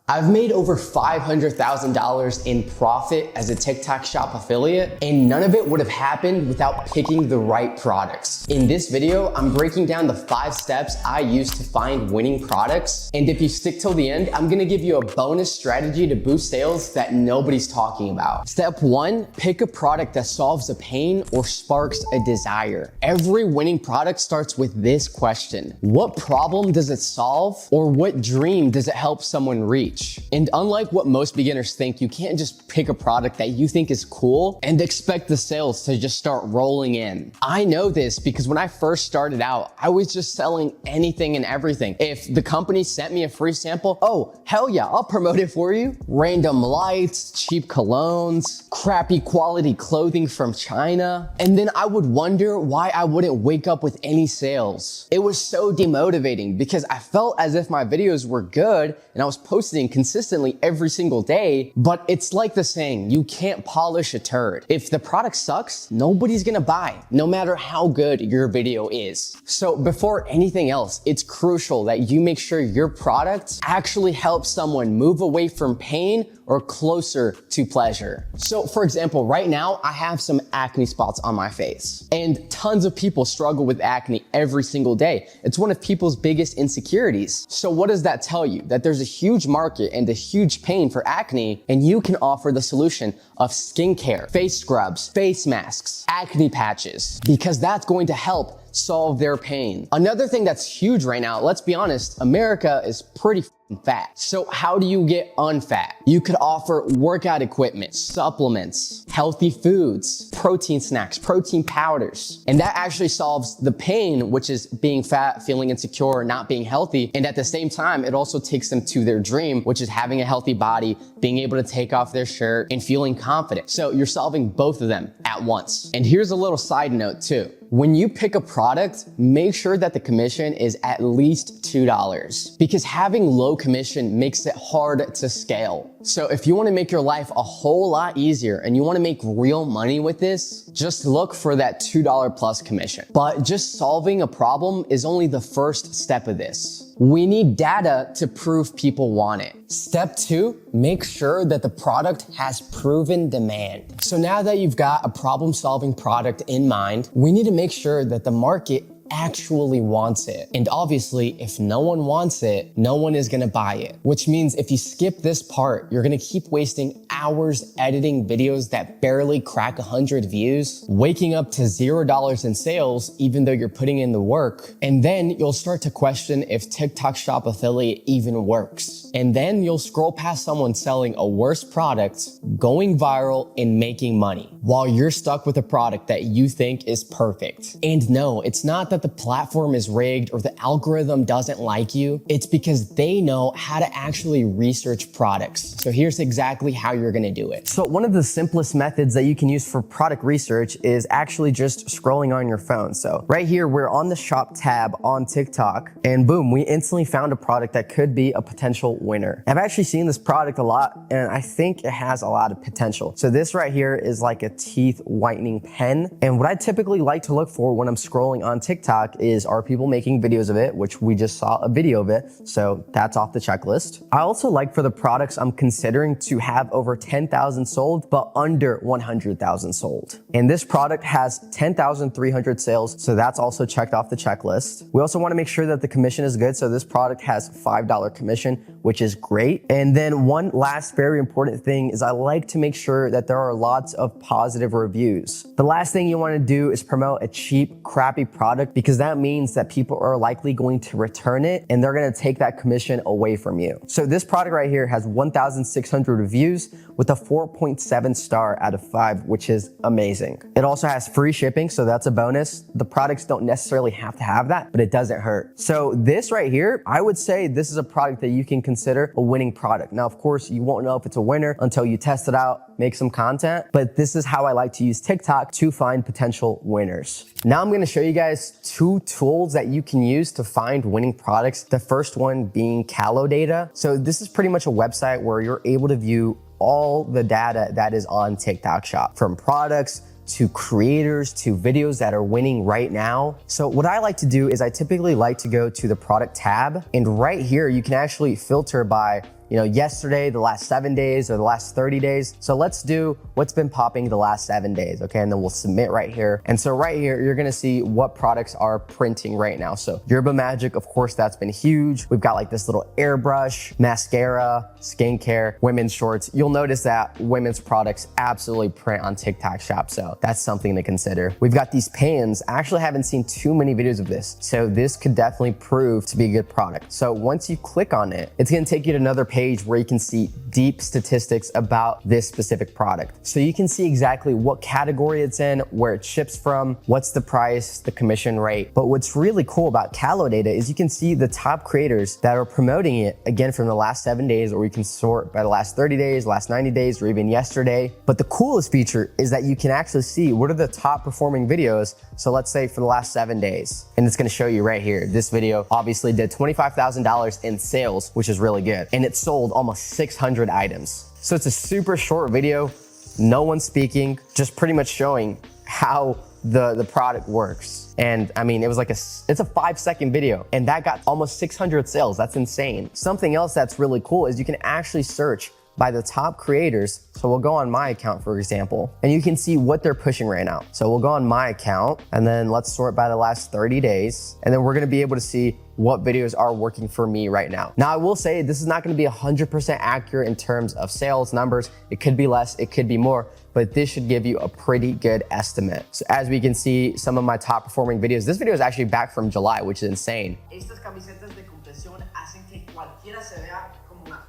I've made over $500,000 in profit as a TikTok Shop affiliate, and none of it would have happened without picking the right products. In this video, I'm breaking down the 5 steps I use to find winning products. And if you stick till the end, I'm gonna give you a bonus strategy to boost sales that nobody's talking about. Step 1, pick a product that solves a pain or sparks a desire. Every winning product starts with this question: what problem does it solve, or what dream does it help someone reach? And unlike what most beginners think, you can't just pick a product that you think is cool and expect the sales to just start rolling in. I know this because when I first started out, I was just selling anything and everything. If the company sent me a free sample, oh, hell yeah, I'll promote it for you. Random lights, cheap colognes, crappy quality clothing from China. And then I would wonder why I wouldn't wake up with any sales. It was so demotivating because I felt as if my videos were good and I was posting consistently every single day, but it's like the saying, you can't polish a turd. If the product sucks, nobody's gonna buy, no matter how good your video is. So before anything else, it's crucial that you make sure your product actually helps someone move away from pain or closer to pleasure. So for example, right now I have some acne spots on my face, and tons of people struggle with acne every single day. It's one of people's biggest insecurities. So what does that tell you? That there's a huge market and a huge pain for acne, and you can offer the solution of skincare, face scrubs, face masks, acne patches, because that's going to help solve their pain. Another thing that's huge right now, let's be honest, America is pretty fat. So how do you get unfat? You could offer workout equipment, supplements, healthy foods, protein snacks, protein powders. And that actually solves the pain, which is being fat, feeling insecure, not being healthy. And at the same time, it also takes them to their dream, which is having a healthy body, being able to take off their shirt and feeling confident. So you're solving both of them at once. And here's a little side note too. When you pick a product, make sure that the commission is at least $2, because having low commission makes it hard to scale. So if you want to make your life a whole lot easier and you want to make real money with this, just look for that $2 plus commission. But just solving a problem is only the first step of this. We need data to prove people want it. Step 2, make sure that the product has proven demand. So now that you've got a problem-solving product in mind, we need to make sure that the market actually wants it. And obviously, if no one wants it, no one is gonna buy it. Which means if you skip this part, you're gonna keep wasting hours editing videos that barely crack 100 views, waking up to $0 in sales, even though you're putting in the work. And then you'll start to question if TikTok Shop affiliate even works. And then you'll scroll past someone selling a worse product, going viral and making money, while you're stuck with a product that you think is perfect. And no, it's not that the platform is rigged or the algorithm doesn't like you. It's because they know how to actually research products. So here's exactly how you're gonna do it. So one of the simplest methods that you can use for product research is actually just scrolling on your phone. So right here, we're on the shop tab on TikTok, and boom, we instantly found a product that could be a potential winner. I've actually seen this product a lot, and I think it has a lot of potential. So this right here is like a teeth whitening pen. And what I typically like to look for when I'm scrolling on TikTok is, are people making videos of it, which we just saw a video of it, so that's off the checklist. I also like for the products I'm considering to have over 10,000 sold, but under 100,000 sold. And this product has 10,300 sales, so that's also checked off the checklist. We also want to make sure that the commission is good, so this product has $5 commission, which is great. And then one last very important thing is I like to make sure that there are lots of positive reviews. The last thing you want to do is promote a cheap, crappy product, because that means that people are likely going to return it and they're going to take that commission away from you. So this product right here has 1,600 reviews with a 4.7 star out of 5, which is amazing. It also has free shipping, so that's a bonus. The products don't necessarily have to have that, but it doesn't hurt. So this right here, I would say this is a product that you can consider a winning product. Now, of course, you won't know if it's a winner until you test it out, make some content, but this is how I like to use TikTok to find potential winners. Now I'm going to show you guys 2 tools that you can use to find winning products. The first one being CaloData. So this is pretty much a website where you're able to view all the data that is on TikTok Shop, from products to creators to videos that are winning right now. So what I like to do is I typically like to go to the product tab, and right here you can actually filter by yesterday, the last 7 days, or the last 30 days. So let's do what's been popping the last 7 days, okay? And then we'll submit right here. And so right here, you're gonna see what products are printing right now. So Yerba Magic, of course, that's been huge. We've got like this little airbrush, mascara, skincare, women's shorts. You'll notice that women's products absolutely print on TikTok Shop. So that's something to consider. We've got these pans. I actually haven't seen too many videos of this. So this could definitely prove to be a good product. So once you click on it, it's gonna take you to another page where you can see deep statistics about this specific product. So you can see exactly what category it's in, where it ships from, what's the price, the commission rate. But what's really cool about CaloData is you can see the top creators that are promoting it, again, from the last 7 days, or you can sort by the last 30 days, last 90 days, or even yesterday. But the coolest feature is that you can actually see what are the top performing videos. So let's say for the last 7 days, and it's gonna show you right here. This video obviously did $25,000 in sales, which is really good. And it sold almost 600 items. So it's a super short video, no one speaking, just pretty much showing how the product works. And I mean, it's a 5-second video, and that got almost 600 sales. That's insane. Something else that's really cool is you can actually search by the top creators. So we'll go on my account, for example, and you can see what they're pushing right now. So we'll go on my account, and then let's sort by the last 30 days. And then we're gonna be able to see what videos are working for me right now. Now, I will say this is not gonna be 100% accurate in terms of sales numbers. It could be less, it could be more, but this should give you a pretty good estimate. So as we can see, some of my top performing videos, this video is actually back from July, which is insane. Estas camisetas de compresión hacen que cualquiera se vea como una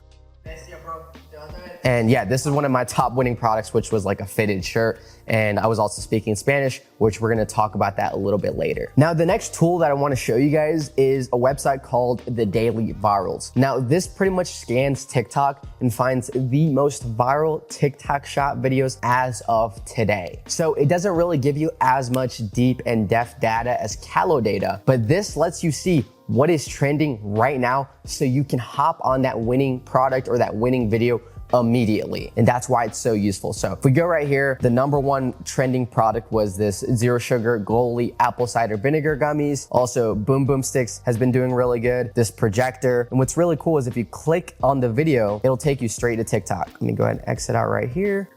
bestia, bro. And yeah, this is one of my top winning products, which was like a fitted shirt. And I was also speaking Spanish, which we're gonna talk about that a little bit later. Now, the next tool that I wanna show you guys is a website called The Daily Virals. Now, this pretty much scans TikTok and finds the most viral TikTok Shop videos as of today. So it doesn't really give you as much deep and depth data as CaloData, but this lets you see what is trending right now so you can hop on that winning product or that winning video immediately. And that's why it's so useful. So if we go right here, the #1 trending product was this zero sugar Goli apple cider vinegar gummies. Also, Boom Boom Sticks has been doing really good. This projector. And what's really cool is if you click on the video, it'll take you straight to TikTok. Let me go ahead and exit out right here.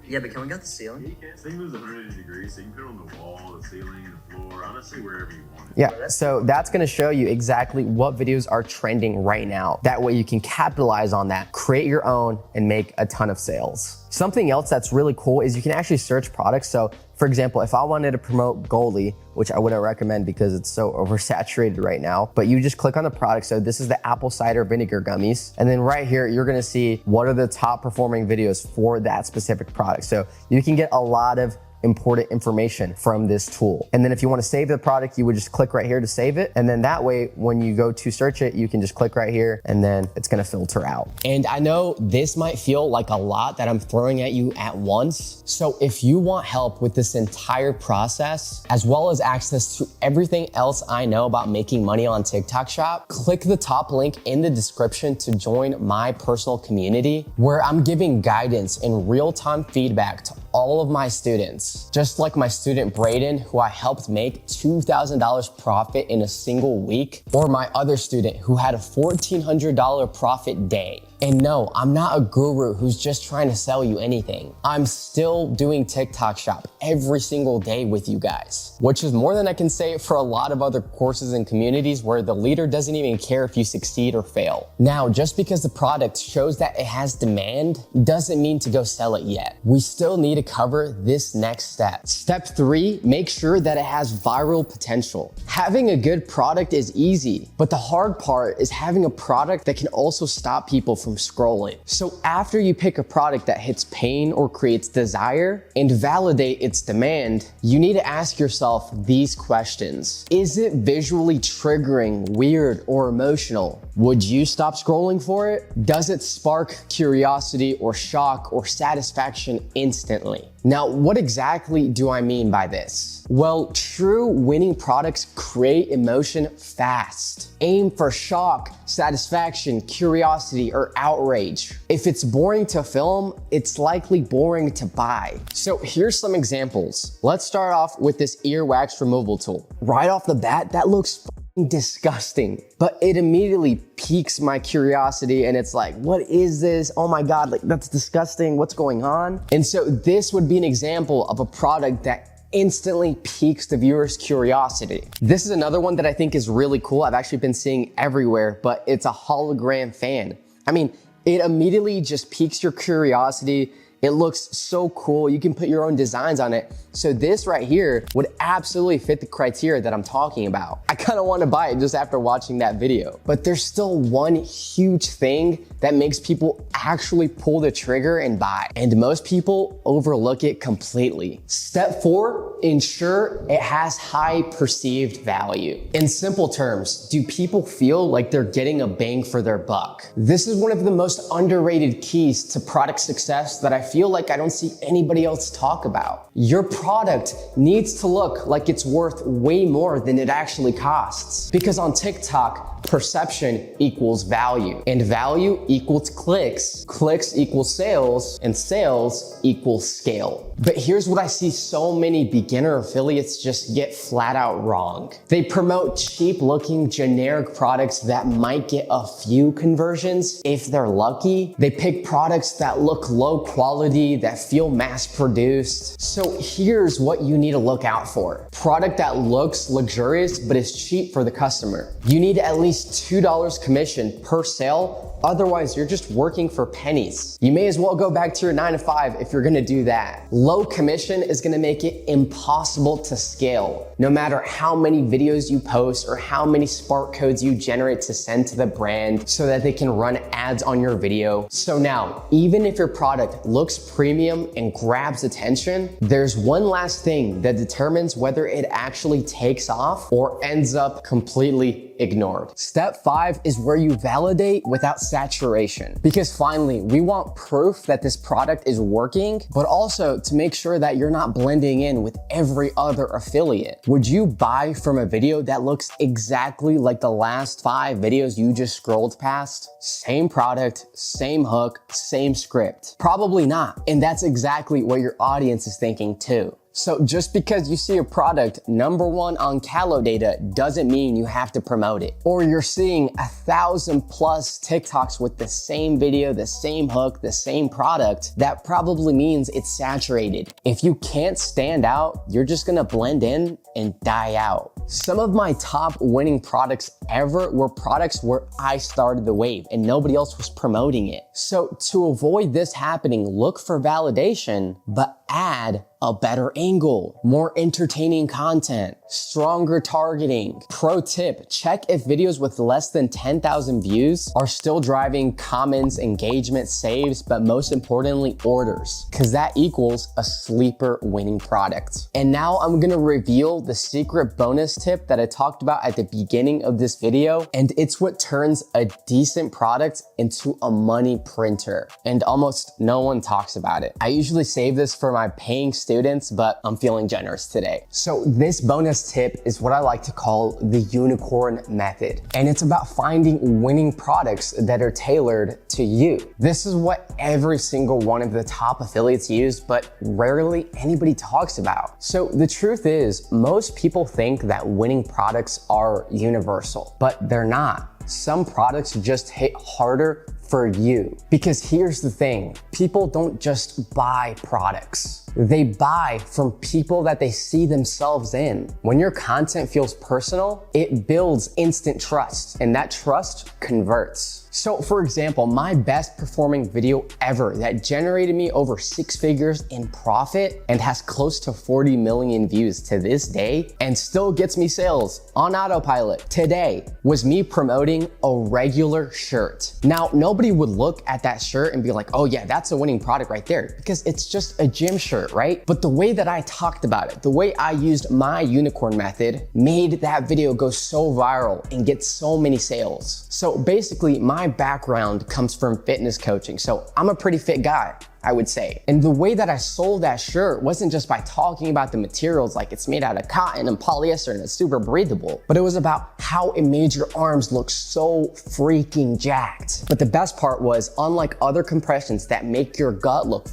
Yeah, but can we go to the ceiling? Yeah, you can. This thing moves 180 degrees, so you can put it on the wall, the ceiling, the floor, honestly, wherever you want it. Yeah, so that's gonna show you exactly what videos are trending right now. That way you can capitalize on that, create your own, and make a ton of sales. Something else that's really cool is you can actually search products. So for example, if I wanted to promote Goli, which I wouldn't recommend because it's so oversaturated right now, but you just click on the product. So this is the apple cider vinegar gummies. And then right here, you're gonna see what are the top performing videos for that specific product. So you can get a lot of important information from this tool. And then if you want to save the product, you would just click right here to save it. And then that way, when you go to search it, you can just click right here and then it's going to filter out. And I know this might feel like a lot that I'm throwing at you at once. So if you want help with this entire process, as well as access to everything else I know about making money on TikTok Shop, click the top link in the description to join my personal community where I'm giving guidance and real-time feedback to all of my students. Just like my student Braden, who I helped make $2,000 profit in a single week, or my other student who had a $1,400 profit day. And no, I'm not a guru who's just trying to sell you anything. I'm still doing TikTok Shop every single day with you guys, which is more than I can say for a lot of other courses and communities where the leader doesn't even care if you succeed or fail. Now, just because the product shows that it has demand doesn't mean to go sell it yet. We still need to cover this next step. Step 3, make sure that it has viral potential. Having a good product is easy, but the hard part is having a product that can also stop people from scrolling. So after you pick a product that hits pain or creates desire and validate its demand, you need to ask yourself these questions. Is it visually triggering, weird, or emotional? Would you stop scrolling for it? Does it spark curiosity or shock or satisfaction instantly? Now, what exactly do I mean by this? Well, true winning products create emotion fast. Aim for shock, satisfaction, curiosity, or outrage. If it's boring to film, it's likely boring to buy. So here's some examples. Let's start off with this earwax removal tool. Right off the bat, that looks disgusting, but it immediately piques my curiosity and it's like, what is this? Oh my God, like that's disgusting. What's going on? And so this would be an example of a product that instantly piques the viewer's curiosity. This is another one that I think is really cool. I've actually been seeing everywhere, but it's a hologram fan. I mean, it immediately just piques your curiosity. It looks so cool. You can put your own designs on it. So this right here would absolutely fit the criteria that I'm talking about. I kind of want to buy it just after watching that video. But there's still one huge thing that makes people actually pull the trigger and buy. And most people overlook it completely. Step 4, ensure it has high perceived value. In simple terms, do people feel like they're getting a bang for their buck? This is one of the most underrated keys to product success that I feel like I don't see anybody else talk about. Your product needs to look like it's worth way more than it actually costs. Because on TikTok, perception equals value, and value equals clicks. Clicks equal sales, and sales equals scale. But here's what I see so many beginner affiliates just get flat out wrong. They promote cheap looking generic products that might get a few conversions if they're lucky. They pick products that look low quality, that feel mass produced. So here's what you need to look out for. Product that looks luxurious but is cheap for the customer. You need at least $2 commission per sale. Otherwise, you're just working for pennies. You may as well go back to your 9 to 5 if you're gonna do that. Low commission is gonna make it impossible to scale. No matter how many videos you post or how many Spark codes you generate to send to the brand so that they can run ads on your video. So now, even if your product looks premium and grabs attention, there's one last thing that determines whether it actually takes off or ends up completely ignored. Step 5 is where you validate without saturation. Because finally, we want proof that this product is working, but also to make sure that you're not blending in with every other affiliate. Would you buy from a video that looks exactly like the last 5 videos you just scrolled past? Same product, same hook, same script. Probably not. And that's exactly what your audience is thinking too. So just because you see a product #1 on CaloData doesn't mean you have to promote it. Or you're seeing 1,000+ TikToks with the same video, the same hook, the same product, that probably means it's saturated. If you can't stand out, you're just gonna blend in and die out. Some of my top winning products ever were products where I started the wave and nobody else was promoting it. So to avoid this happening, look for validation, but add a better angle, more entertaining content, stronger targeting. Pro tip, check if videos with less than 10,000 views are still driving comments, engagement, saves, but most importantly, orders, because that equals a sleeper winning product. And now I'm gonna reveal the secret bonus tip that I talked about at the beginning of this video, and it's what turns a decent product into a money printer. And almost no one talks about it. I usually save this for my paying students, but I'm feeling generous today. So this bonus tip is what I like to call the unicorn method. And it's about finding winning products that are tailored to you. This is what every single one of the top affiliates use, but rarely anybody talks about. So the truth is, most people think that winning products are universal, but they're not. Some products just hit harder for you. Because here's the thing, people don't just buy products. They buy from people that they see themselves in. When your content feels personal, it builds instant trust, and that trust converts. So for example, my best performing video ever that generated me over 6 figures in profit and has close to 40 million views to this day and still gets me sales on autopilot today was me promoting a regular shirt. Now, nobody would look at that shirt and be like, oh yeah, that's a winning product right there, because it's just a gym shirt, right? But the way that I talked about it, the way I used my unicorn method made that video go so viral and get so many sales. So basically, my background comes from fitness coaching. So I'm a pretty fit guy, I would say. And the way that I sold that shirt wasn't just by talking about the materials, like it's made out of cotton and polyester and it's super breathable, but it was about how it made your arms look so freaking jacked. But the best part was, unlike other compressions that make your gut look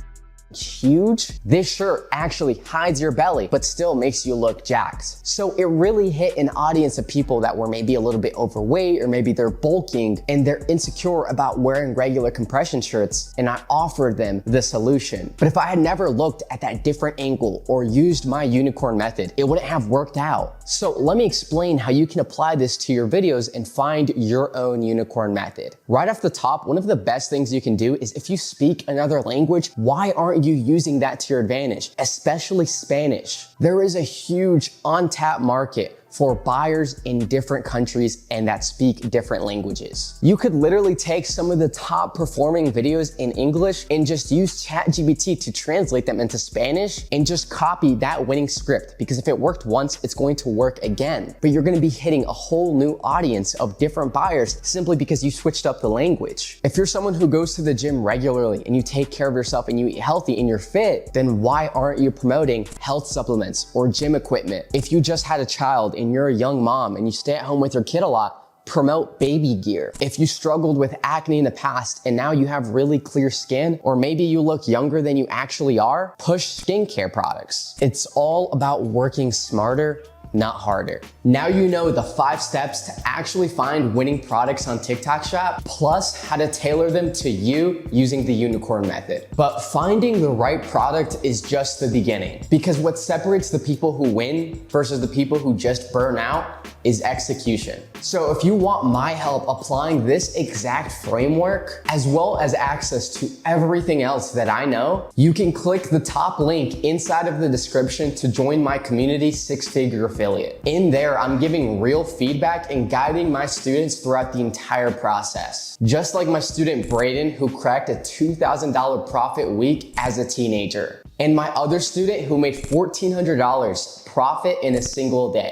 huge? This shirt actually hides your belly, but still makes you look jacked. So it really hit an audience of people that were maybe a little bit overweight, or maybe they're bulking and they're insecure about wearing regular compression shirts, and I offered them the solution. But if I had never looked at that different angle or used my unicorn method, it wouldn't have worked out. So let me explain how you can apply this to your videos and find your own unicorn method. Right off the top, one of the best things you can do is if you speak another language, why aren't you using that to your advantage, especially Spanish? There is a huge untapped market for buyers in different countries and that speak different languages. You could literally take some of the top performing videos in English and just use ChatGPT to translate them into Spanish and just copy that winning script, because if it worked once, it's going to work again. But you're gonna be hitting a whole new audience of different buyers simply because you switched up the language. If you're someone who goes to the gym regularly and you take care of yourself and you eat healthy and you're fit, then why aren't you promoting health supplements or gym equipment? If you just had a child and you're a young mom and you stay at home with your kid a lot, promote baby gear. If you struggled with acne in the past and now you have really clear skin, or maybe you look younger than you actually are, push skincare products. It's all about working smarter, not harder. Now you know the 5 steps to actually find winning products on TikTok Shop, plus how to tailor them to you using the unicorn method. But finding the right product is just the beginning, because what separates the people who win versus the people who just burn out is execution. So if you want my help applying this exact framework, as well as access to everything else that I know, you can click the top link inside of the description to join my community 6-figure affiliate. In there, I'm giving real feedback and guiding my students throughout the entire process. Just like my student Braden, who cracked a $2,000 profit week as a teenager, and my other student who made $1,400 profit in a single day.